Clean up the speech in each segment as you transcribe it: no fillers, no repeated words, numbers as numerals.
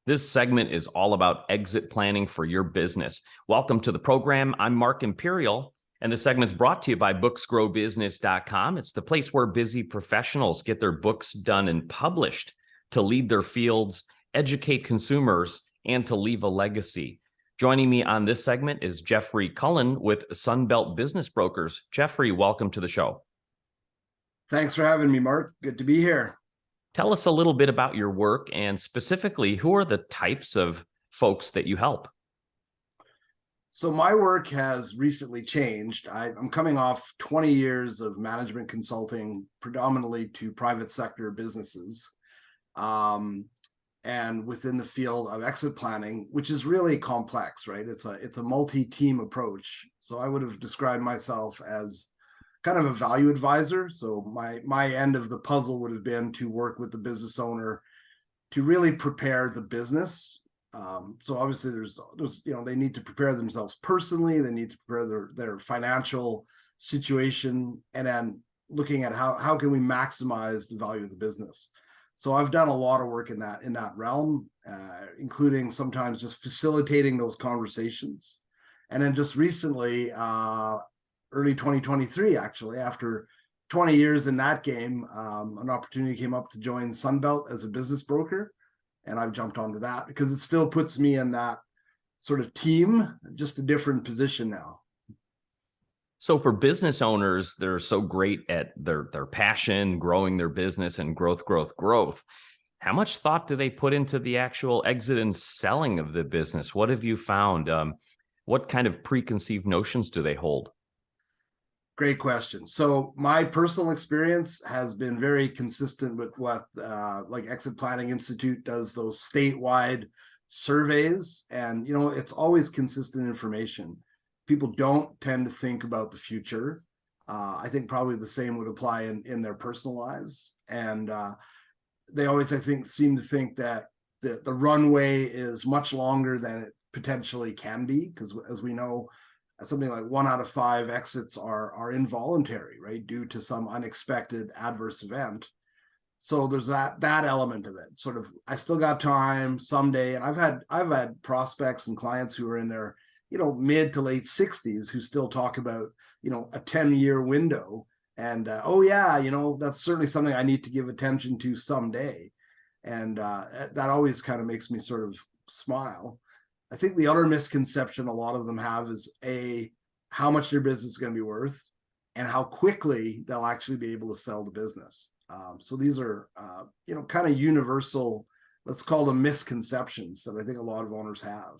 This segment is all about exit planning for your business. Welcome to the program. I'm Mark Imperial, and the segment's brought to you by booksgrowbusiness.com. It's the place where busy professionals get their books done and published to lead their fields, educate consumers, and to leave a legacy. Joining me on this segment is Jeffrey Cullen with Sunbelt Business Brokers. Jeffrey, welcome to the show. Thanks for having me, Mark. Good to be here. Tell us a little bit about your work and specifically, who are the types of folks that you help? So my work has recently changed. I'm coming off 20 years of management consulting, predominantly to private sector businesses, and within the field of exit planning, which is really complex, right? It's a multi-team approach. So I would have described myself as kind of a value advisor. So my end of the puzzle would have been to work with the business owner to really prepare the business. So obviously there's they need to prepare themselves personally, they need to prepare their financial situation, and then looking at how can we maximize the value of the business. So I've done a lot of work in that realm, including sometimes just facilitating those conversations. And then just recently, early 2023, actually, after 20 years in that game, an opportunity came up to join Sunbelt as a business broker. And I've jumped onto that because it still puts me in that sort of team, just a different position now. So for business owners, they're so great at their passion, growing their business and growth. How much thought do they put into the actual exit and selling of the business? What have you found? What kind of preconceived notions do they hold? Great question. So my personal experience has been very consistent with what like Exit Planning Institute does, those statewide surveys. And, it's always consistent information. People don't tend to think about the future. I think probably the same would apply in their personal lives. And they always, I think, seem to think that the runway is much longer than it potentially can be, because as we know, something like 1 out of 5 exits are involuntary, right, due to some unexpected adverse event. So there's that element of it. Sort of, I still got time someday, and I've had prospects and clients who are in their mid to late 60s who still talk about a 10-year window, and that's certainly something I need to give attention to someday, and that always kind of makes me sort of smile. I think the other misconception a lot of them have is how much their business is going to be worth and how quickly they'll actually be able to sell the business. So these are, kind of universal, let's call them misconceptions that I think a lot of owners have.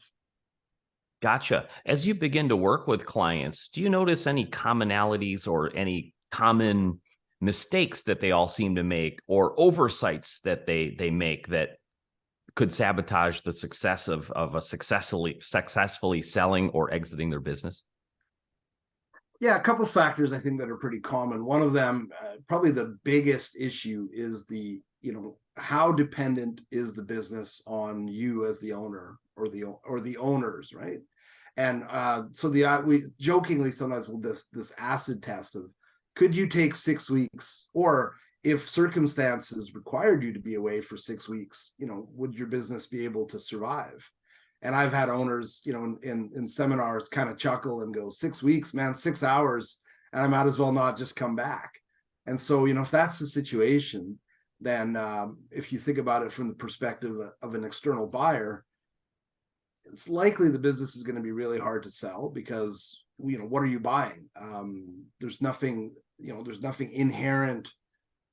Gotcha. As you begin to work with clients, do you notice any commonalities or any common mistakes that they all seem to make, or oversights that they make that could sabotage the success of a successfully selling or exiting their business? Yeah, a couple factors I think that are pretty common. One of them, probably the biggest issue, is how dependent is the business on you as the owner or the owners, right? And so we jokingly sometimes will this acid test of, could you take 6 weeks, or if circumstances required you to be away for 6 weeks, would your business be able to survive? And I've had owners, in seminars kind of chuckle and go, 6 weeks, man, 6 hours, and I might as well not just come back. And so, if that's the situation, then if you think about it from the perspective of an external buyer, it's likely the business is going to be really hard to sell because, what are you buying? There's nothing inherent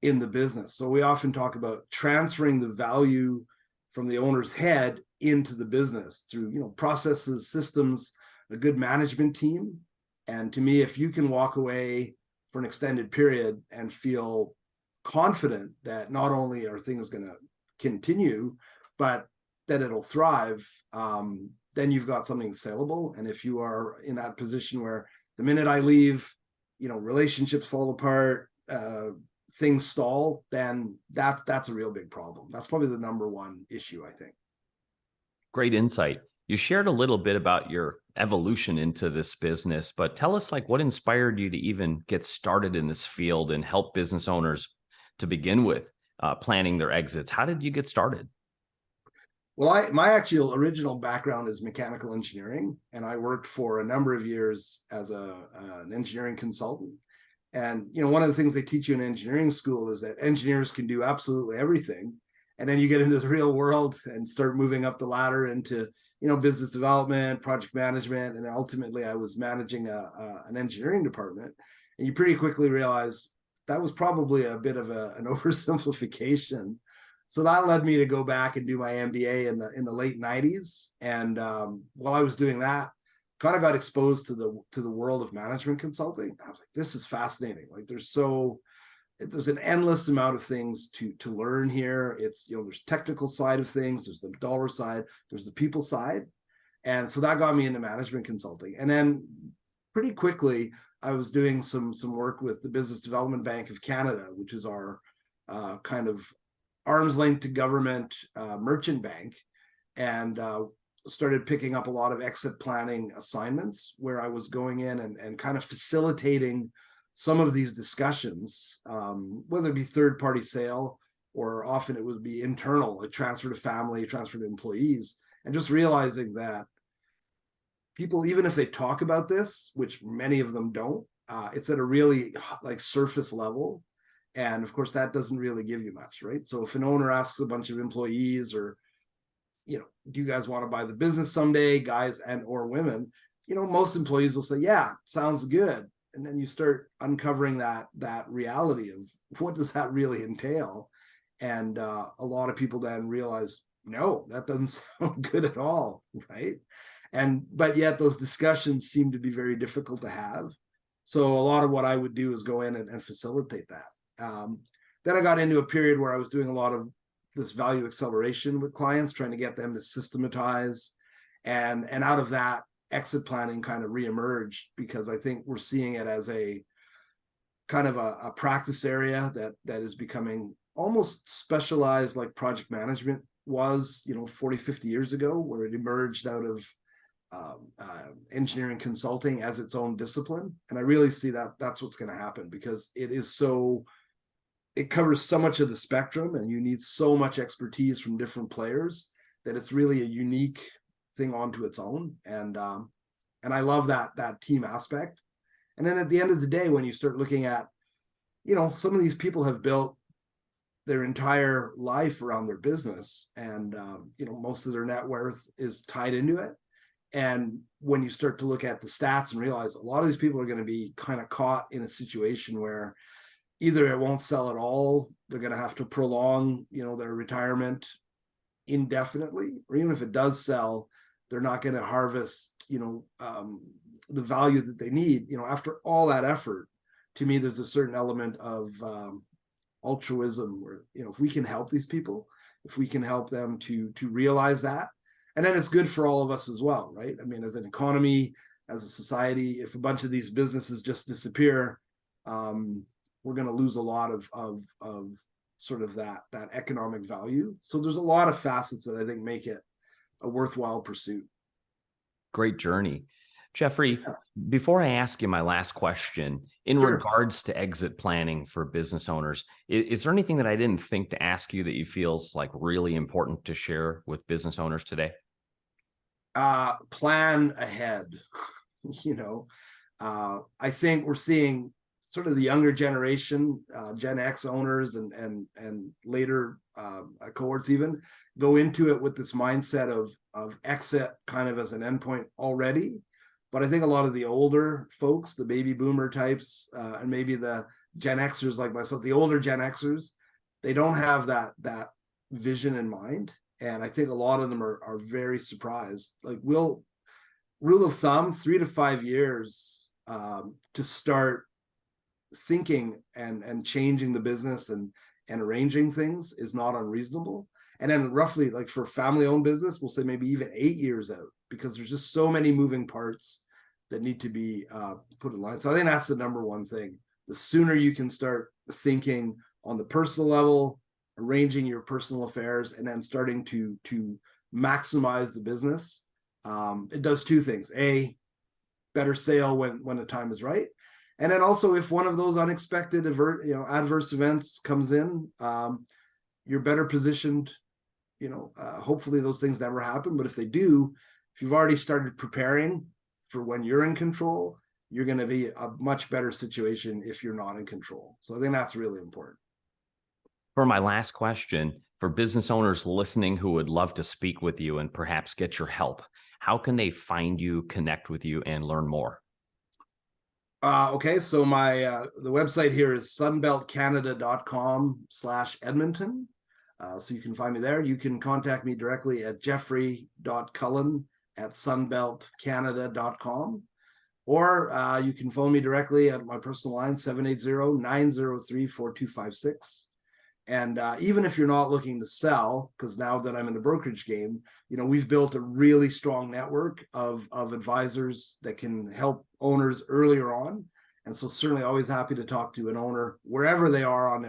in the business. So we often talk about transferring the value from the owner's head into the business through, processes, systems, a good management team. And to me, if you can walk away for an extended period and feel confident that not only are things going to continue, but that it'll thrive, then you've got something saleable. And if you are in that position where the minute I leave, relationships fall apart, things stall, then that's a real big problem. That's probably the number one issue, I think. Great insight. You shared a little bit about your evolution into this business, but tell us what inspired you to even get started in this field and help business owners to begin with planning their exits. How did you get started? Well, my actual original background is mechanical engineering, and I worked for a number of years as an engineering consultant. And one of the things they teach you in engineering school is that engineers can do absolutely everything, and then you get into the real world and start moving up the ladder into business development, project management, and ultimately I was managing an engineering department. And you pretty quickly realize that was probably a bit of an oversimplification. So that led me to go back and do my MBA in the late 90s. And while I was doing that, kind of got exposed to the world of management consulting. I was like, this is fascinating. Like there's an endless amount of things to learn here. It's there's technical side of things, there's the dollar side, there's the people side. And so that got me into management consulting. And then pretty quickly I was doing some work with the Business Development Bank of Canada, which is our kind of arm's length to government merchant bank, and started picking up a lot of exit planning assignments where I was going in and kind of facilitating some of these discussions, whether it be third party sale or often it would be internal, like transfer to family, transfer to employees, and just realizing that people, even if they talk about this, which many of them don't, it's at a really like surface level. And of course, that doesn't really give you much, right? So if an owner asks a bunch of employees, or, do you guys want to buy the business someday, guys and or women, most employees will say, yeah, sounds good. And then you start uncovering that reality of what does that really entail. And a lot of people then realize, no, that doesn't sound good at all, right? But yet those discussions seem to be very difficult to have. So a lot of what I would do is go in and facilitate that. Then I got into a period where I was doing a lot of this value acceleration with clients, trying to get them to systematize, and out of that, exit planning kind of reemerged, because I think we're seeing it as a kind of a practice area that is becoming almost specialized, like project management was 40, 50 years ago, where it emerged out of engineering consulting as its own discipline. And I really see that's what's going to happen, because it covers so much of the spectrum, and you need so much expertise from different players that it's really a unique thing onto its own. And I love that team aspect. And then at the end of the day, when you start looking at, some of these people have built their entire life around their business, and most of their net worth is tied into it. And when you start to look at the stats and realize a lot of these people are going to be kind of caught in a situation where either it won't sell at all, they're going to have to prolong, their retirement indefinitely, or even if it does sell, they're not going to harvest, the value that they need, after all that effort. To me, there's a certain element of altruism where, if we can help these people, if we can help them to realize that, and then it's good for all of us as well, right? I mean, as an economy, as a society, if a bunch of these businesses just disappear, we're going to lose a lot of sort of that economic value. So there's a lot of facets that I think make it a worthwhile pursuit. Great journey. Jeffrey, before I ask you my last question, in Sure. regards to exit planning for business owners, is there anything that I didn't think to ask you that you feels like really important to share with business owners today? Plan ahead. I think we're seeing sort of the younger generation, Gen X owners and later cohorts even, go into it with this mindset of exit kind of as an endpoint already. But I think a lot of the older folks, the baby boomer types, and maybe the Gen Xers like myself, the older Gen Xers, they don't have that vision in mind. And I think a lot of them are very surprised. Like, rule of thumb, 3 to 5 years to start thinking and changing the business and arranging things is not unreasonable. And then roughly, like for family owned business, we'll say maybe even 8 years out, because there's just so many moving parts that need to be put in line. So I think that's the number one thing. The sooner you can start thinking on the personal level, arranging your personal affairs, and then starting to maximize the business, it does two things. A, better sale when the time is right. And then also, if one of those unexpected adverse events comes in, you're better positioned hopefully those things never happen. But if they do, if you've already started preparing for when you're in control, you're going to be a much better situation if you're not in control. So I think that's really important. For my last question, for business owners listening who would love to speak with you and perhaps get your help, how can they find you, connect with you, and learn more? Okay, so the website here is sunbeltcanada.com/Edmonton. So you can find me there. You can contact me directly at jeffrey.cullen@sunbeltcanada.com. Or you can phone me directly at my personal line, 780-903-4256. And even if you're not looking to sell, because now that I'm in the brokerage game, we've built a really strong network of advisors that can help owners earlier on. And so certainly always happy to talk to an owner wherever they are on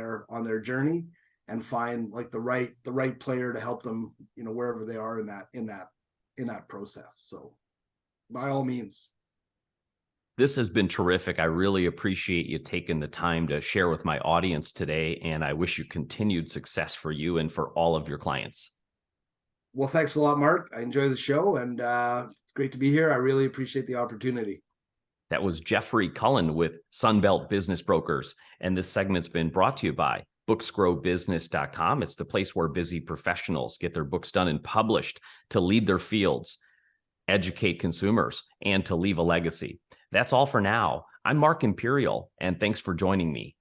their journey and find like the right player to help them, wherever they are in that process. So by all means. This has been terrific. I really appreciate you taking the time to share with my audience today, and I wish you continued success for you and for all of your clients. Well, thanks a lot, Mark. I enjoy the show, and it's great to be here. I really appreciate the opportunity. That was Jeffrey Cullen with Sunbelt Business Brokers, and this segment's been brought to you by booksgrowbusiness.com. It's the place where busy professionals get their books done and published to lead their fields, educate consumers, and to leave a legacy. That's all for now. I'm Mark Imperial, and thanks for joining me.